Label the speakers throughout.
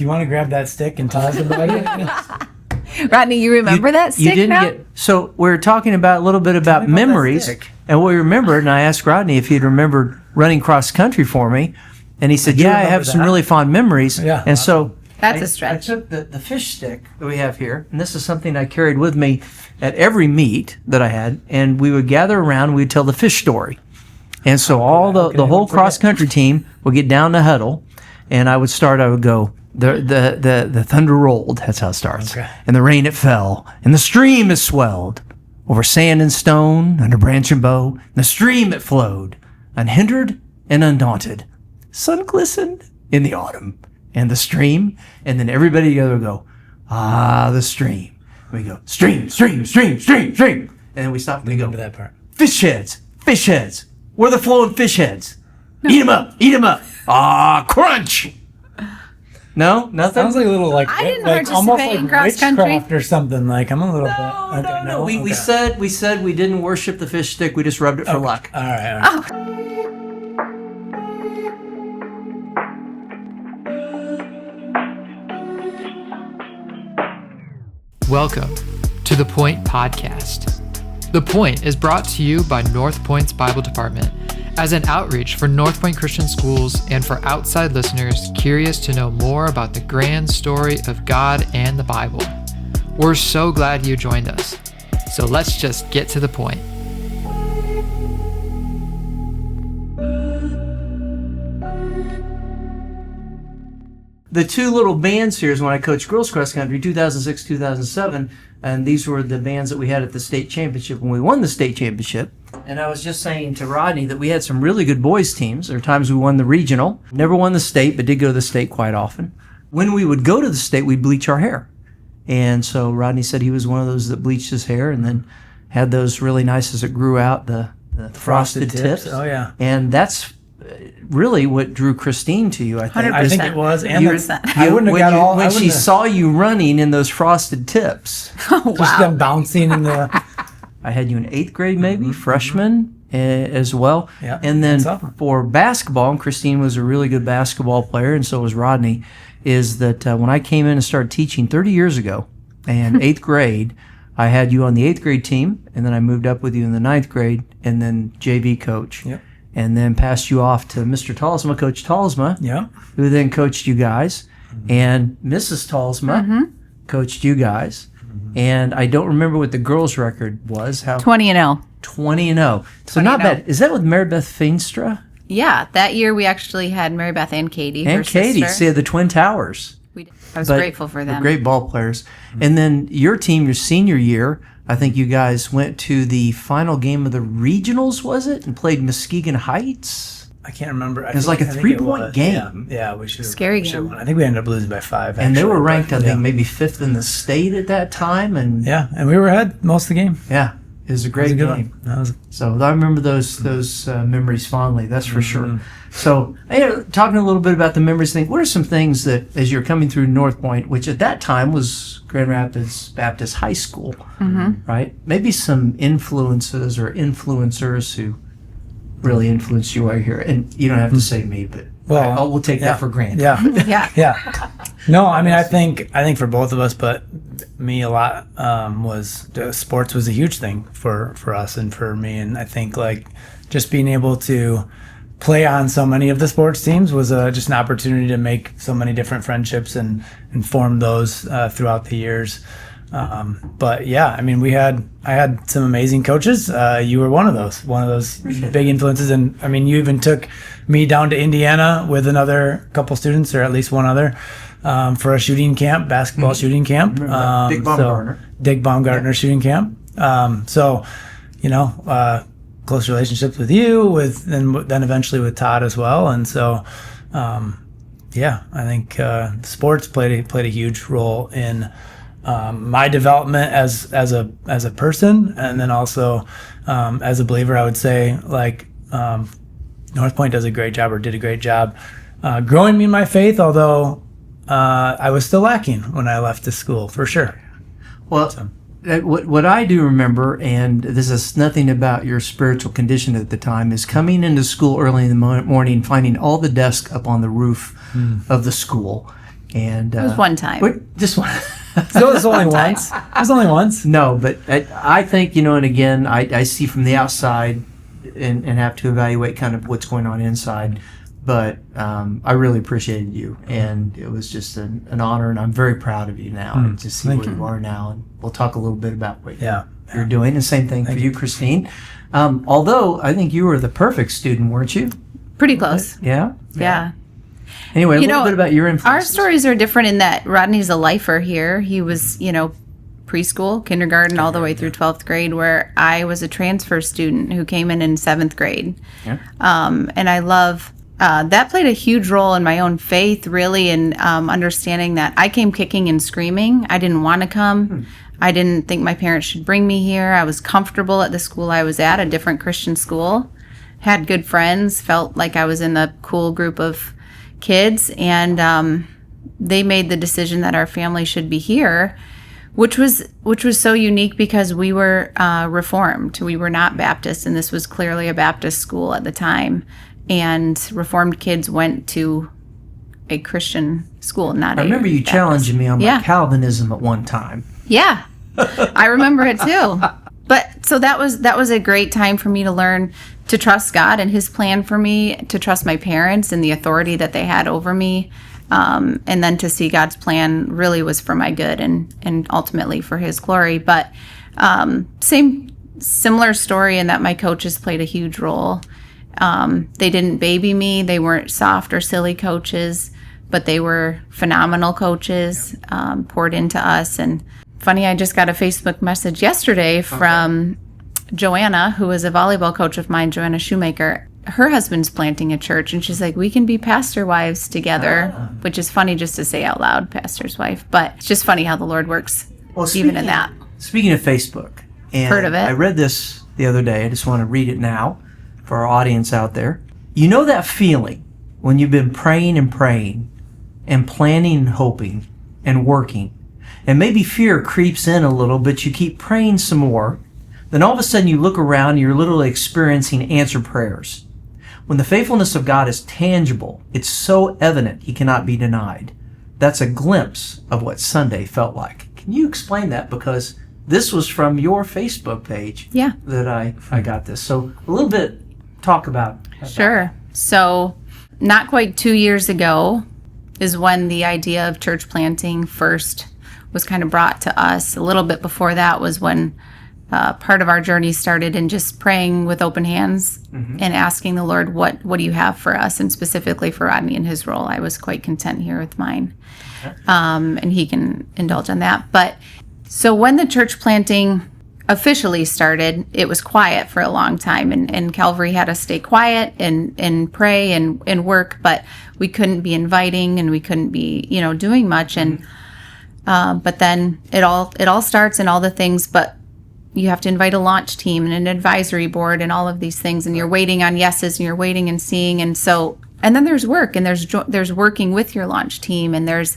Speaker 1: Do you want to grab that stick and tell us about it?
Speaker 2: Rodney, you remember that stick
Speaker 3: You didn't
Speaker 2: now?
Speaker 3: So we're talking about a little bit about memories. And we remembered, and I asked Rodney if he'd remembered running cross country for me. And he said, yeah, I have some really fond memories.
Speaker 1: Yeah.
Speaker 3: And so
Speaker 2: That's a stretch.
Speaker 3: I took the fish stick that we have here, and this is something I carried with me at every meet that I had, and we would gather around and we'd tell the fish story. And so all the whole cross country team would get down the huddle, and I would go, the thunder rolled, that's how it starts.
Speaker 1: Okay.
Speaker 3: And the rain it fell, and the stream it swelled, over sand and stone, under branch and bough, and the stream it flowed, unhindered and undaunted. Sun glistened in the autumn, and the stream, and then everybody together would go, the stream. And we go, stream, stream, stream, stream, stream. And then we stop and we go,
Speaker 1: Remember that part.
Speaker 3: fish heads. Where are the flowing fish heads? Eat 'em up. Crunch. No, nothing?
Speaker 1: Sounds like a little
Speaker 2: I didn't
Speaker 1: like almost
Speaker 2: participate in
Speaker 1: like
Speaker 2: cross country.
Speaker 1: witchcraft or something. Like I'm a little bit. Okay,
Speaker 3: No. We
Speaker 1: Okay.
Speaker 3: said we didn't worship the fish stick. We just rubbed it for luck.
Speaker 1: All right.
Speaker 4: Welcome to the Pointe podcast. The Pointe is brought to you by NorthPointe's Bible Department as an outreach for NorthPointe Christian Schools and for outside listeners curious to know more about the grand story of God and the Bible. We're so glad you joined us. So let's just get to the point.
Speaker 3: The two little bands here is when I coached girls cross country, 2006, 2007, and these were the bands that we had at the state championship when we won the state championship. And I was just saying to Rodney that we had some really good boys teams. There were times we won the regional, never won the state, but did go to the state quite often. When we would go to the state, we'd bleach our hair. And so Rodney said he was one of those that bleached his hair and then had those really nice as it grew out, the frosted tips.
Speaker 1: Oh yeah.
Speaker 3: And that's really what drew Christine to you, I think.
Speaker 2: 100%.
Speaker 1: I think it was. And
Speaker 3: You-
Speaker 1: I wouldn't have got all. I
Speaker 3: when she
Speaker 1: wouldn't have-
Speaker 3: saw you running in those frosted tips.
Speaker 2: Oh,
Speaker 1: just
Speaker 2: wow.
Speaker 1: them bouncing in the.
Speaker 3: I had you in 8th grade, maybe freshman as well.
Speaker 1: Yeah,
Speaker 3: And then
Speaker 1: sophomore.
Speaker 3: for basketball, and Christine was a really good basketball player, and so was Rodney. Is that when I came in and started teaching 30 years ago, and 8th grade, I had you on the 8th grade team, and then I moved up with you in the 9th grade, and then JV coach.
Speaker 1: Yep.
Speaker 3: And then passed you off to Mr. Talsma, Coach Talsma,
Speaker 1: Yeah.
Speaker 3: who then coached you guys, and Mrs. Talsma coached you guys. And I don't remember what the girls' record was. How
Speaker 2: 20-0.
Speaker 3: 20-0. So not
Speaker 2: 20-0.
Speaker 3: bad. Is that with Marybeth Feenstra
Speaker 2: Yeah, that year we actually had Mary Beth and Katie.
Speaker 3: and
Speaker 2: her
Speaker 3: Katie?
Speaker 2: sister.
Speaker 3: See, the Twin Towers.
Speaker 2: I was
Speaker 3: But
Speaker 2: grateful for
Speaker 3: they're
Speaker 2: them.
Speaker 3: great ball players. And then your team, your senior year, I think you guys went to the final game of the regionals, was it? And played Muskegon Heights?
Speaker 1: I can't remember.
Speaker 3: It was like a 3-point game.
Speaker 1: Yeah, we should.
Speaker 2: Scary
Speaker 1: we should've
Speaker 2: game.
Speaker 1: won. I think we ended up losing by 5.
Speaker 3: And they
Speaker 1: actually,
Speaker 3: were
Speaker 1: but,
Speaker 3: ranked, I
Speaker 1: yeah.
Speaker 3: think, maybe 5th in the state at that time. And
Speaker 1: Yeah, and we were ahead most of the game.
Speaker 3: yeah, it was a
Speaker 1: It was
Speaker 3: great
Speaker 1: a good
Speaker 3: game.
Speaker 1: one. That was
Speaker 3: So I remember those memories fondly, that's for sure.
Speaker 1: Mm-hmm.
Speaker 3: So talking a little bit about the memories thing, what are some things that, as you're coming through NorthPointe, which at that time was Grand Rapids Baptist High School, right? Maybe some influences or influencers who really influenced you while you're here. And you don't have to say me, but
Speaker 1: Well,
Speaker 3: we'll take
Speaker 1: yeah.
Speaker 3: that for granted.
Speaker 1: Yeah.
Speaker 2: Yeah.
Speaker 1: Yeah. No, I mean, I think for both of us, but me a lot, was sports was a huge thing for us and for me. And I think like just being able to play on so many of the sports teams was just an opportunity to make so many different friendships and form those throughout the years. But yeah, I mean, I had some amazing coaches. You were one of those big influences. And I mean, you even took me down to Indiana with another couple students, or at least one other, for a shooting camp, basketball shooting camp.
Speaker 3: Dick Baumgartner.
Speaker 1: Dick Baumgartner shooting camp. So, close relationships with you, then eventually with Todd as well. And so, I think sports played a huge role in my development as a person, and then also as a believer. I would say like NorthPointe did a great job growing me in my faith, although I was still lacking when I left the school, for sure.
Speaker 3: Well, what I do remember, and this is nothing about your spiritual condition at the time, is coming into school early in the morning, finding all the desks up on the roof of the school, And
Speaker 2: It was one time.
Speaker 3: Just one.
Speaker 1: So it was only once. It was only once.
Speaker 3: No, but I think, and again, I see from the outside and have to evaluate kind of what's going on inside. But I really appreciated you, and it was just an honor, and I'm very proud of you now to see where you are now. And we'll talk a little bit about what you're doing. The same thing for you, Christine. Although I think you were the perfect student, weren't you?
Speaker 2: Pretty close.
Speaker 3: Yeah?
Speaker 2: Yeah.
Speaker 3: Anyway, a little bit about your influences.
Speaker 2: Our stories are different in that Rodney's a lifer here. He was, preschool, kindergarten, all the way through 12th grade, where I was a transfer student who came in 7th grade.
Speaker 3: Yeah.
Speaker 2: And I love... that played a huge role in my own faith, really, in understanding that I came kicking and screaming. I didn't want to come. I didn't think my parents should bring me here. I was comfortable at the school I was at, a different Christian school. Had good friends, felt like I was in the cool group of kids, and they made the decision that our family should be here, which was so unique because we were Reformed. We were not Baptist, and this was clearly a Baptist school at the time. And Reformed kids went to a Christian school, not
Speaker 3: I remember you
Speaker 2: Baptist.
Speaker 3: challenging me on my Calvinism at one time.
Speaker 2: Yeah, I remember it too. But so that was a great time for me to learn to trust God and His plan for me, to trust my parents and the authority that they had over me, and then to see God's plan really was for my good and ultimately for His glory. But similar story in that my coaches played a huge role. They didn't baby me. They weren't soft or silly coaches, but they were phenomenal coaches, poured into us. And funny, I just got a Facebook message yesterday from Joanna, who is a volleyball coach of mine, Joanna Shoemaker. Her husband's planting a church, and she's like, we can be pastor wives together, which is funny just to say out loud, pastor's wife. But it's just funny how the Lord works even in that.
Speaker 3: Speaking of Facebook, and
Speaker 2: Heard of it?
Speaker 3: I read this the other day. I just want to read it now for our audience out there. You know that feeling when you've been praying and planning and hoping and working, and maybe fear creeps in a little, but you keep praying some more. Then all of a sudden you look around and you're literally experiencing answered prayers. When the faithfulness of God is tangible, it's so evident He cannot be denied. That's a glimpse of what Sunday felt like. Can you explain that? Because this was from your Facebook page that I got this. So a little bit talk about
Speaker 2: Sure. So not quite 2 years ago is when the idea of church planting first was kind of brought to us. A little bit before that was when part of our journey started in just praying with open hands and asking the Lord, what do you have for us? And specifically for Rodney and his role, I was quite content here with mine. And he can indulge on that. But so when the church planting officially started, it was quiet for a long time. And Calvary had us stay quiet and pray and work, but we couldn't be inviting and we couldn't be, doing much. And but then it all starts and all the things, but you have to invite a launch team and an advisory board and all of these things, and you're waiting on yeses and you're waiting and seeing. And then there's work, and there's working with your launch team, and there's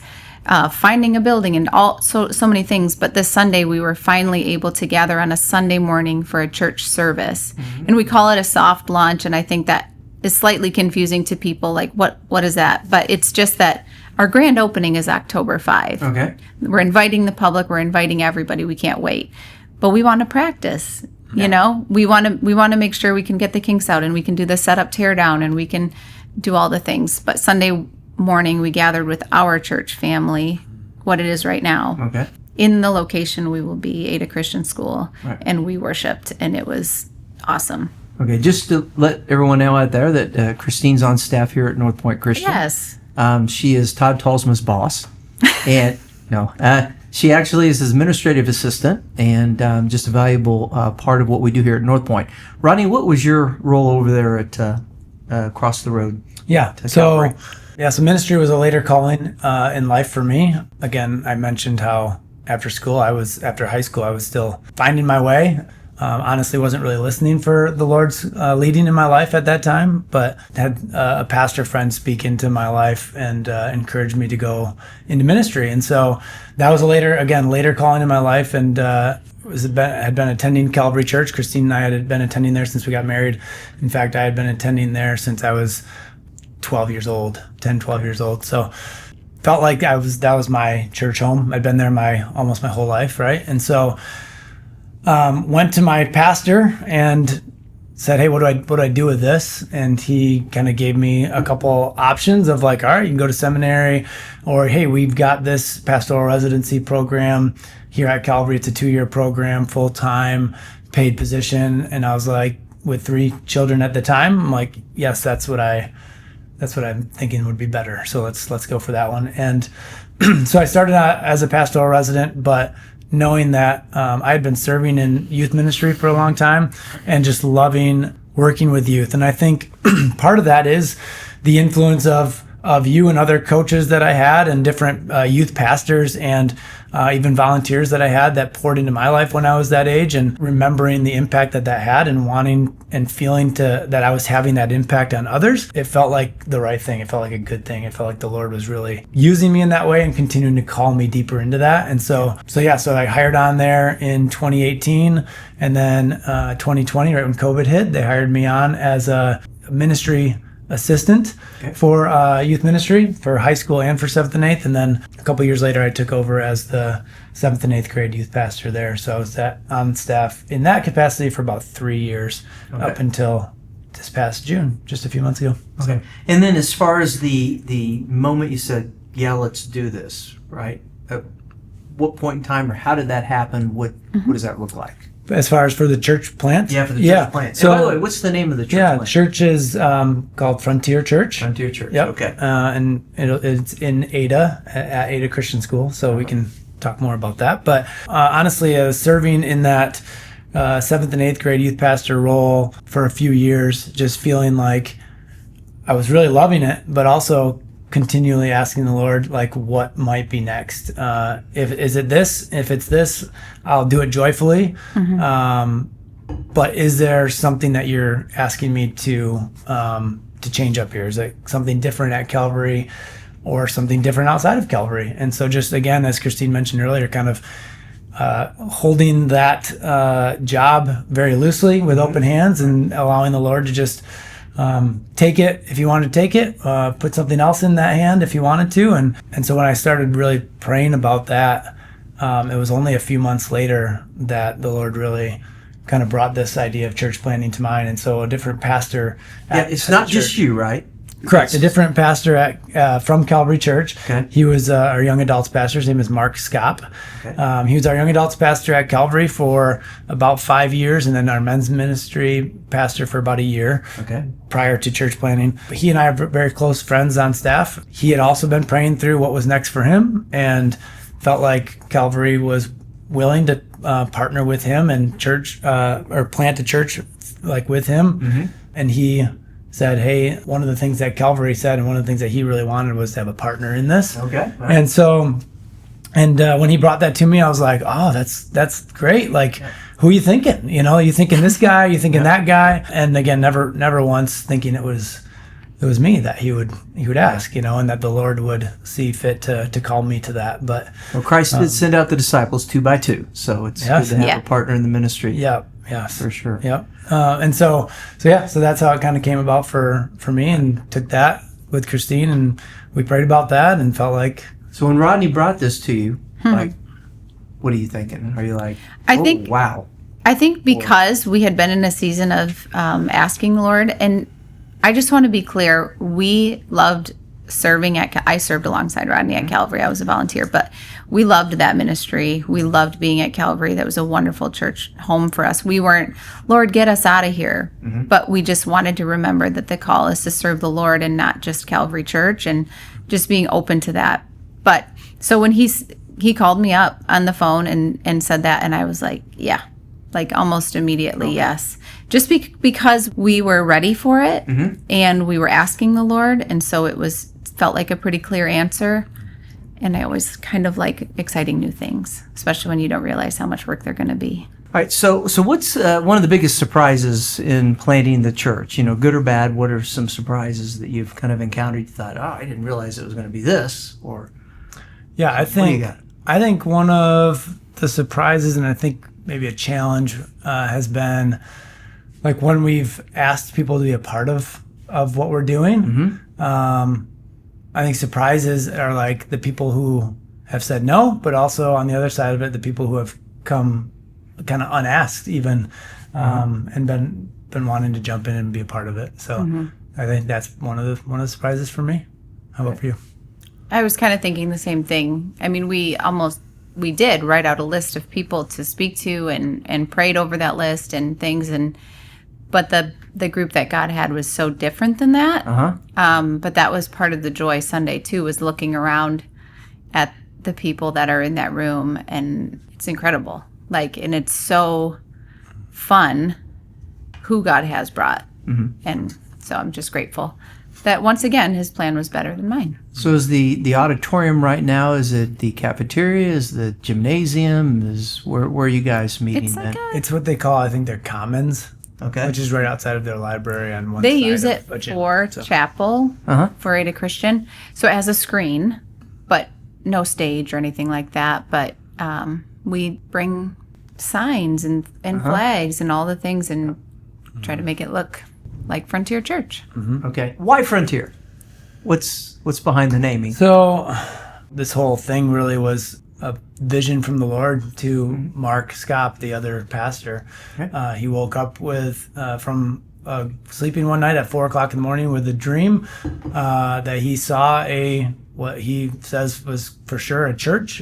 Speaker 2: finding a building and so many things. But this Sunday we were finally able to gather on a Sunday morning for a church service, and we call it a soft launch. And I think that is slightly confusing to people, like what is that? But it's just that our grand opening is October 5.
Speaker 3: Okay.
Speaker 2: We're inviting the public, we're inviting everybody. We can't wait. But we want to practice, we want to make sure we can get the kinks out, and we can do the setup, tear down, and we can do all the things. But Sunday morning we gathered with our church family, what it is right now.
Speaker 3: Okay.
Speaker 2: In the location we will be, Ada Christian School,
Speaker 3: right.
Speaker 2: And we worshiped, and it was awesome.
Speaker 3: Okay, just to let everyone know out there that Christine's on staff here at NorthPointe Christian.
Speaker 2: Yes.
Speaker 3: She is Todd Talsman's boss, and she actually is his administrative assistant, and just a valuable part of what we do here at NorthPointe. Rodney, what was your role over there at across the road?
Speaker 1: So ministry was a later calling in life for me. Again, I mentioned how after high school, I was still finding my way. Honestly, wasn't really listening for the Lord's leading in my life at that time, but had a pastor friend speak into my life and encourage me to go into ministry. And so that was a later calling in my life, and had been attending Calvary Church. Christine and I had been attending there since we got married. In fact, I had been attending there since I was 12 years old. So felt like that was my church home. I'd been there almost my whole life, right? And so went to my pastor and said, hey, what do I do with this? And he kind of gave me a couple options of like, all right, you can go to seminary, or hey, we've got this pastoral residency program here at Calvary. It's a 2-year program, full-time, paid position. And I was like, with 3 children at the time, I'm like, yes, that's what I'm thinking would be better. So let's go for that one. And so I started out as a pastoral resident, but knowing that I had been serving in youth ministry for a long time and just loving working with youth. And I think part of that is the influence of you and other coaches that I had and different youth pastors and even volunteers that I had that poured into my life when I was that age, and remembering the impact that had and wanting and feeling that I was having that impact on others. It felt like the right thing. It felt like a good thing. It felt like the Lord was really using me in that way and continuing to call me deeper into that. And so I hired on there in 2018, and then 2020, right when COVID hit, they hired me on as a ministry assistant for youth ministry for high school and for 7th and 8th. And then a couple years later, I took over as the 7th and 8th grade youth pastor there. So I was on staff in that capacity for about 3 years, up until this past June, just a few months ago.
Speaker 3: Okay. And then as far as the moment you said, yeah, let's do this, right? At what point in time, or how did that happen? What does that look like?
Speaker 1: As far as for the church plant?
Speaker 3: Yeah, for the church plant.
Speaker 1: So,
Speaker 3: and by the way, what's the name of the church plant?
Speaker 1: Church is called Frontier Church.
Speaker 3: Frontier Church,
Speaker 1: yep.
Speaker 3: Okay.
Speaker 1: And it's in Ada, at Ada Christian School, so we can talk more about that. But honestly, I was serving in that 7th and 8th grade youth pastor role for a few years, just feeling like I was really loving it, but also continually asking the Lord, like, what might be next? If it's this, I'll do it joyfully. But is there something that you're asking me to change up here? Is it something different at Calvary or something different outside of Calvary? And so just, again, as Christine mentioned earlier, kind of holding that job very loosely with open hands and allowing the Lord to just take it if you want to take it, put something else in that hand if you wanted to. And so when I started really praying about that, it was only a few months later that the Lord really kind of brought this idea of church planting to mind. And so a different pastor
Speaker 3: it's not just you, right?
Speaker 1: Correct. A different pastor from Calvary Church.
Speaker 3: Okay.
Speaker 1: He was our young adults pastor. His name is Mark Scopp. Okay. He was our young adults pastor at Calvary for about 5 years, and then our men's ministry pastor for about a year.
Speaker 3: Okay.
Speaker 1: Prior to church planting. He and I are very close friends on staff. He had also been praying through what was next for him and felt like Calvary was willing to partner with him and church or plant a church like with him. And he said, hey, one of the things that Calvary said and one of the things that he really wanted was to have a partner in this.
Speaker 3: Okay. Right.
Speaker 1: And so, when he brought that to me, I was like, oh, that's great. Like, who are you thinking? You thinking this guy, you thinking that guy? And again, never once thinking it was me that he would ask, and that the Lord would see fit to call me to that. But
Speaker 3: Christ did send out the disciples 2 by 2, so it's good to have a partner in the ministry.
Speaker 1: Yeah. Yes.
Speaker 3: For sure.
Speaker 1: Yep. And so that's how it kind of came about for me, and took that with Christine, and we prayed about that and felt like. So
Speaker 3: when Rodney brought this to you, like, what are you thinking? Are you like, wow?
Speaker 2: I think because we had been in a season of asking the Lord, and I just want to be clear, we loved serving I served alongside Rodney at Calvary. I was a volunteer, but we loved that ministry. We loved being at Calvary. That was a wonderful church home for us. We weren't, Lord, get us out of here. But we just wanted to remember that the call is to serve the Lord and not just Calvary Church, and just being open to that. But so when he called me up on the phone and said that, and I was like, yeah, like almost immediately, yes. Just because we were ready for it, and we were asking the Lord, and so felt like a pretty clear answer. And I always kind of like exciting new things, especially when you don't realize how much work they're going to be.
Speaker 3: All right, so what's one of the biggest surprises in planting the church? Good or bad, what are some surprises that you've kind of encountered? You thought, I didn't realize it was going to be this, or...
Speaker 1: Yeah, I think one of the surprises, and I think maybe a challenge, has been like when we've asked people to be a part of what we're doing. I think surprises are like the people who have said no, but also on the other side of it, the people who have come kind of unasked even, and been wanting to jump in and be a part of it. So I think that's one of the surprises for me. How about for you?
Speaker 2: I was kind of thinking the same thing. I mean, we did write out a list of people to speak to and prayed over that list and things, but the group that God had was so different than that. But that was part of the joy Sunday too, was looking around at the people that are in that room, and it's incredible. And it's so fun who God has brought. And so I'm just grateful that once again his plan was better than mine.
Speaker 3: So is the auditorium right now, is it the cafeteria, is the gymnasium, where are you guys meeting
Speaker 2: It's
Speaker 3: then?
Speaker 1: It's what they call, I think, their commons,
Speaker 3: Okay.
Speaker 1: which is right outside of their library on one
Speaker 2: They
Speaker 1: side
Speaker 2: use
Speaker 1: of
Speaker 2: it
Speaker 1: a gym.
Speaker 2: for
Speaker 1: So-
Speaker 2: chapel,
Speaker 3: Uh-huh.
Speaker 2: for Ada Christian. So it has a screen, but no stage or anything like that. But we bring signs and flags and all the things and try to make it look like Frontier Church.
Speaker 3: Okay. Why Frontier? What's behind the naming?
Speaker 1: So this whole thing really was a vision from the Lord to Mark Scopp, the other pastor.
Speaker 3: Okay.
Speaker 1: He woke up from sleeping one night at 4:00 in the morning with a dream that he saw what he says was for sure a church,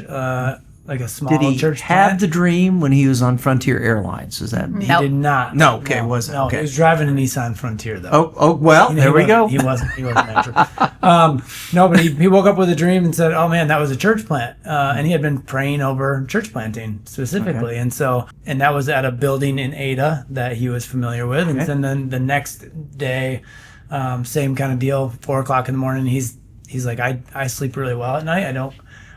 Speaker 1: like a small
Speaker 3: Did he
Speaker 1: church.
Speaker 3: have
Speaker 1: plant.
Speaker 3: the dream when he was on Frontier Airlines? Is that?
Speaker 1: He
Speaker 2: Nope.
Speaker 1: did not.
Speaker 3: No, okay, it wasn't,
Speaker 1: No,
Speaker 3: okay.
Speaker 1: he was driving a Nissan Frontier though.
Speaker 3: Oh, well, there we go.
Speaker 1: He wasn't that. No, but he woke up with a dream and said, "Oh man, that was a church plant," and he had been praying over church planting specifically, and that was at a building in Ada that he was familiar with,
Speaker 3: Okay.
Speaker 1: and then the next day, same kind of deal, 4:00 in the morning. He's like, I sleep really well at night.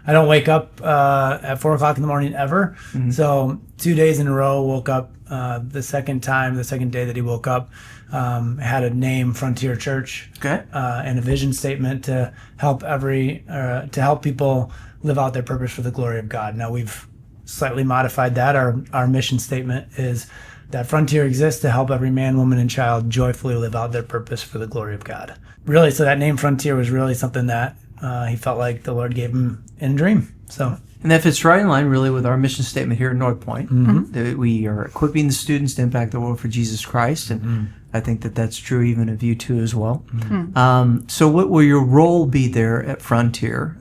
Speaker 1: I don't wake up at 4:00 in the morning ever. So 2 days in a row, woke up the second day that he woke up, had a name, Frontier Church,
Speaker 3: Okay.
Speaker 1: and a vision statement to help people live out their purpose for the glory of God. Now we've slightly modified that. Our mission statement is that Frontier exists to help every man, woman, and child joyfully live out their purpose for the glory of God. Really, so that name Frontier was really something that he felt like the Lord gave him in a dream. So
Speaker 3: And that fits right in line, really, with our mission statement here at NorthPointe. That we are equipping the students to impact the world for Jesus Christ, and I think that's true even of you too as well. So what will your role be there at Frontier?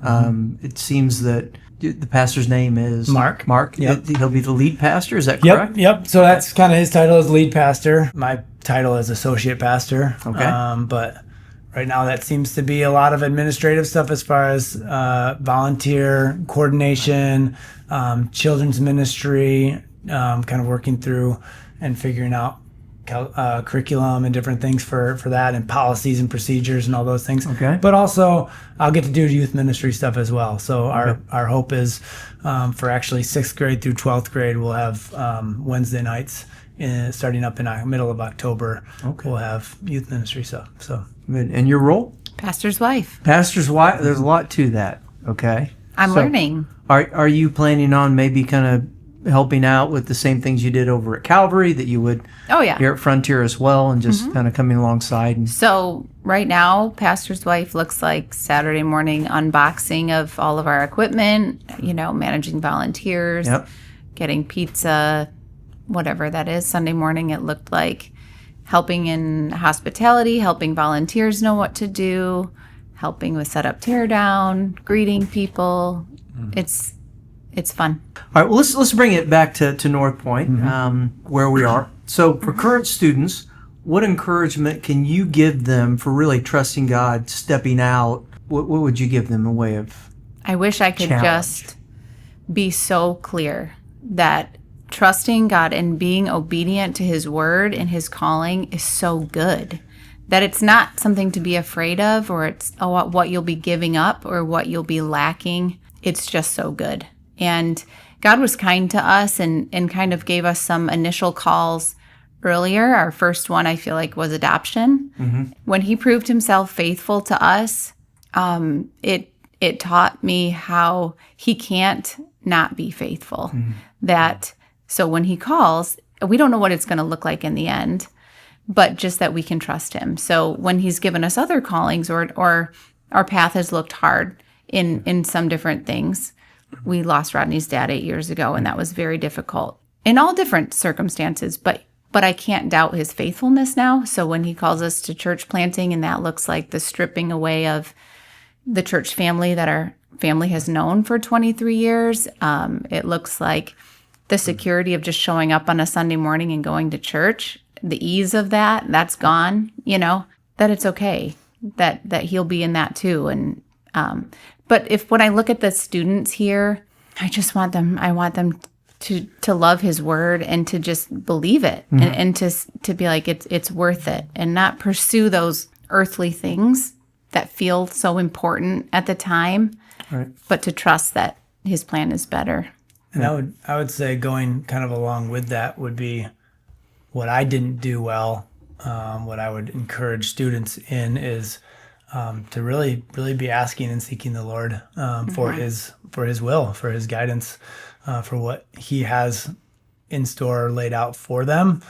Speaker 3: It seems that the pastor's name is
Speaker 1: Mark.
Speaker 3: Mark.
Speaker 1: Yep.
Speaker 3: He'll be the lead pastor. Is that correct?
Speaker 1: Yep. So that's kind of his title as lead pastor. My title is associate pastor.
Speaker 3: Okay.
Speaker 1: But right now that seems to be a lot of administrative stuff as far as volunteer coordination, children's ministry, kind of working through and figuring out curriculum and different things for that, and policies and procedures and all those things.
Speaker 3: Okay.
Speaker 1: But also I'll get to do youth ministry stuff as well. So our hope is for actually 6th grade through 12th grade, we'll have Wednesday nights starting up in the middle of October.
Speaker 3: Okay.
Speaker 1: We'll have youth ministry stuff. So
Speaker 3: Good. And your role?
Speaker 2: Pastor's wife.
Speaker 3: Pastor's wife. There's a lot to that. Okay.
Speaker 2: I'm
Speaker 3: So,
Speaker 2: learning.
Speaker 3: Are you planning on maybe kind of helping out with the same things you did over at Calvary that you would
Speaker 2: Oh, yeah.
Speaker 3: here at Frontier as well, and just kind of coming alongside? And,
Speaker 2: So right now, Pastor's wife looks like Saturday morning unboxing of all of our equipment, managing volunteers,
Speaker 3: Yep.
Speaker 2: getting pizza, whatever that is. Sunday morning, it looked like helping in hospitality, helping volunteers know what to do, helping with setup, tear down, greeting people. It's fun.
Speaker 3: All right, well, let's bring it back to NorthPointe, where we are. So for current students, what encouragement can you give them for really trusting God, stepping out? What would you give them in way of
Speaker 2: I wish I could
Speaker 3: challenge?
Speaker 2: just be so clear that trusting God and being obedient to his word and his calling is so good that it's not something to be afraid of, or it's what you'll be giving up or what you'll be lacking. It's just so good. And God was kind to us and kind of gave us some initial calls earlier. Our first one, I feel like, was adoption. When he proved himself faithful to us, it taught me how he can't not be faithful. So when he calls, we don't know what it's going to look like in the end, but just that we can trust him. So when he's given us other callings or our path has looked hard in some different things. We lost Rodney's dad 8 years ago, and that was very difficult in all different circumstances. But I can't doubt his faithfulness now. So when he calls us to church planting, and that looks like the stripping away of the church family that our family has known for 23 years, it looks like the security of just showing up on a Sunday morning and going to church, the ease of that's gone, that it's okay, that he'll be in that too. And but when I look at the students here, I want them to love his word and to just believe it, and to be like, it's worth it, and not pursue those earthly things that feel so important at the time,
Speaker 3: Right.
Speaker 2: but to trust that his plan is better.
Speaker 1: And I would say going kind of along with that would be what I didn't do well. What I would encourage students in is to really be asking and seeking the Lord for his will, for his guidance, for what he has in store laid out for them,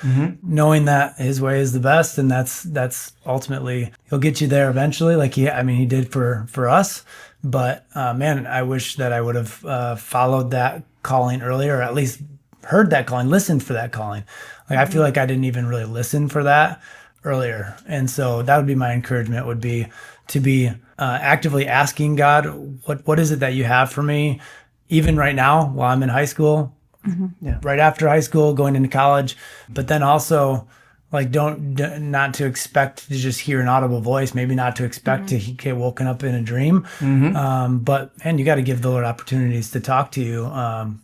Speaker 1: knowing that his way is the best, and that's ultimately, he'll get you there eventually, like he did for us. But man, I wish that I would have followed that calling earlier, or at least heard that calling, listened for that calling. Like I feel like I didn't even really listen for that earlier, and so that would be my encouragement, would be to be actively asking God, what is it that you have for me, even right now while I'm in high school, right after high school, going into college, but then also like not to expect to just hear an audible voice, maybe not to expect to get woken up in a dream, but man, you got to give the Lord opportunities to talk to you,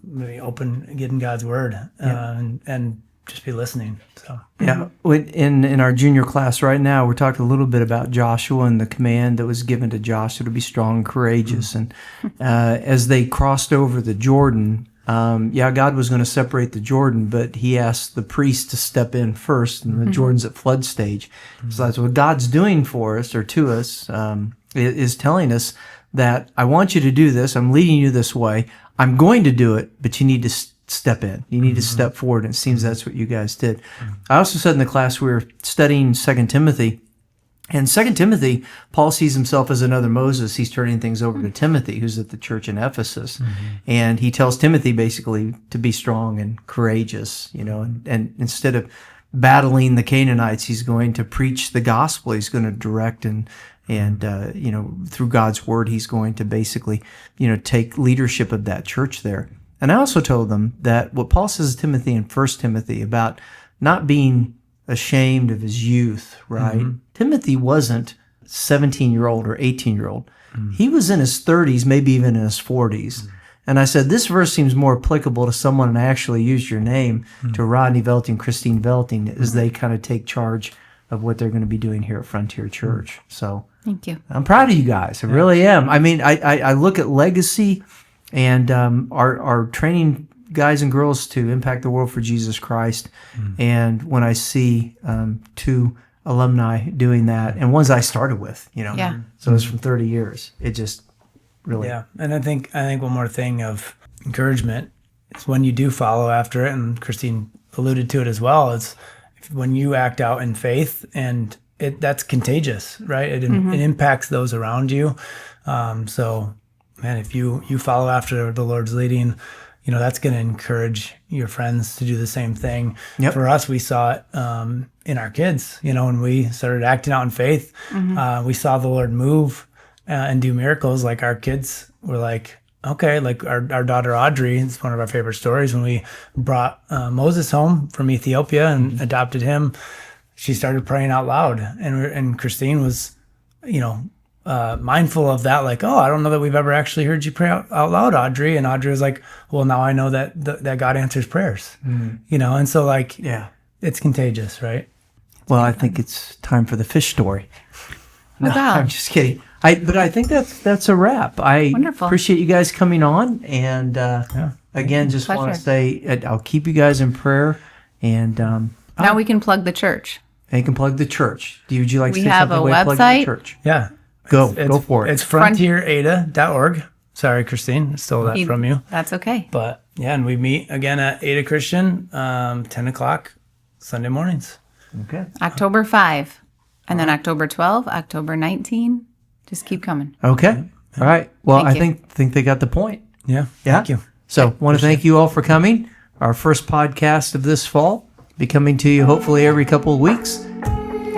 Speaker 1: maybe getting God's word, and just be listening. So
Speaker 3: in our junior class right now, we're talking a little bit about Joshua and the command that was given to Joshua to be strong and courageous, and as they crossed over the Jordan. God was going to separate the Jordan, but he asked the priest to step in first, and the Jordan's at flood stage. So that's what God's doing for us, or to us, is telling us that I want you to do this. I'm leading you this way. I'm going to do it, but you need to step in. You need to step forward. And it seems that's what you guys did. I also said in the class we were studying 2 Timothy. And 2 Timothy, Paul sees himself as another Moses. He's turning things over to Timothy, who's at the church in Ephesus. And he tells Timothy basically to be strong and courageous, and instead of battling the Canaanites, he's going to preach the gospel. He's going to direct and through God's word, he's going to basically, take leadership of that church there. And I also told them that what Paul says to Timothy in 1 Timothy about not being ashamed of his youth, right? Timothy wasn't 17-year-old or 18-year-old. He was in his 30s, maybe even in his 40s. And I said, this verse seems more applicable to someone, and I actually used your name, to Rodney Velting, Christine Velting, as they kind of take charge of what they're going to be doing here at Frontier Church. So
Speaker 2: Thank you.
Speaker 3: I'm proud of you guys. I really am. I mean, I look at legacy and our training guys and girls to impact the world for Jesus Christ. And when I see two alumni doing that, and ones I started with, so it's from 30 years, it just really.
Speaker 1: Yeah. And I think one more thing of encouragement is when you do follow after it, and Christine alluded to it as well, it's when you act out in faith, and that's contagious, right? It impacts those around you. So man, if you follow after the Lord's leading, that's going to encourage your friends to do the same thing.
Speaker 3: Yep.
Speaker 1: For us, we saw it in our kids. When we started acting out in faith, we saw the Lord move and do miracles. Like our kids were like, okay, like our daughter Audrey, it's one of our favorite stories, when we brought Moses home from Ethiopia and adopted him, she started praying out loud. And Christine was, mindful of that, like, I don't know that we've ever actually heard you pray out loud, Audrey. And Audrey was like, well, now I know that God answers prayers, and so like, it's contagious, right?
Speaker 3: Well, I think it's time for the fish story. No,
Speaker 2: Wow.
Speaker 3: I'm just kidding. But I think that's a wrap. I
Speaker 2: Wonderful.
Speaker 3: appreciate you guys coming on, and again, just want to say I'll keep you guys in prayer, and
Speaker 2: Now we can plug the church.
Speaker 3: you can plug the church. Would you like to
Speaker 2: We
Speaker 3: say
Speaker 2: have
Speaker 3: something
Speaker 2: a
Speaker 3: about plugging
Speaker 2: website.
Speaker 3: the church?
Speaker 1: Yeah.
Speaker 3: Go for it.
Speaker 1: It's frontierada.org. Sorry, Christine, I stole that from you.
Speaker 2: That's okay.
Speaker 1: But yeah, and we meet again at Ada Christian, 10 o'clock Sunday mornings.
Speaker 3: Okay.
Speaker 2: October 5, and then October 12, October 19. Just keep coming.
Speaker 3: Okay. All right. Well,
Speaker 2: Thank
Speaker 3: I
Speaker 2: you.
Speaker 3: think they got the point.
Speaker 1: Yeah.
Speaker 3: Yeah.
Speaker 1: Thank you.
Speaker 3: So, want to thank you all for coming. Our first podcast of this fall. Be coming to you hopefully every couple of weeks.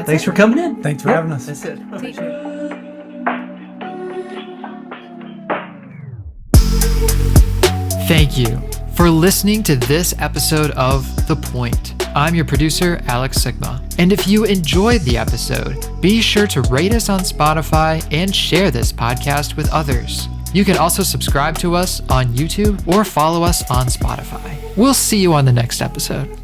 Speaker 3: Thanks for coming in.
Speaker 1: Thanks for having us.
Speaker 3: That's it.
Speaker 2: Take care.
Speaker 4: Thank you for listening to this episode of The Point. I'm your producer, Alex Sigma. And if you enjoyed the episode, be sure to rate us on Spotify and share this podcast with others. You can also subscribe to us on YouTube or follow us on Spotify. We'll see you on the next episode.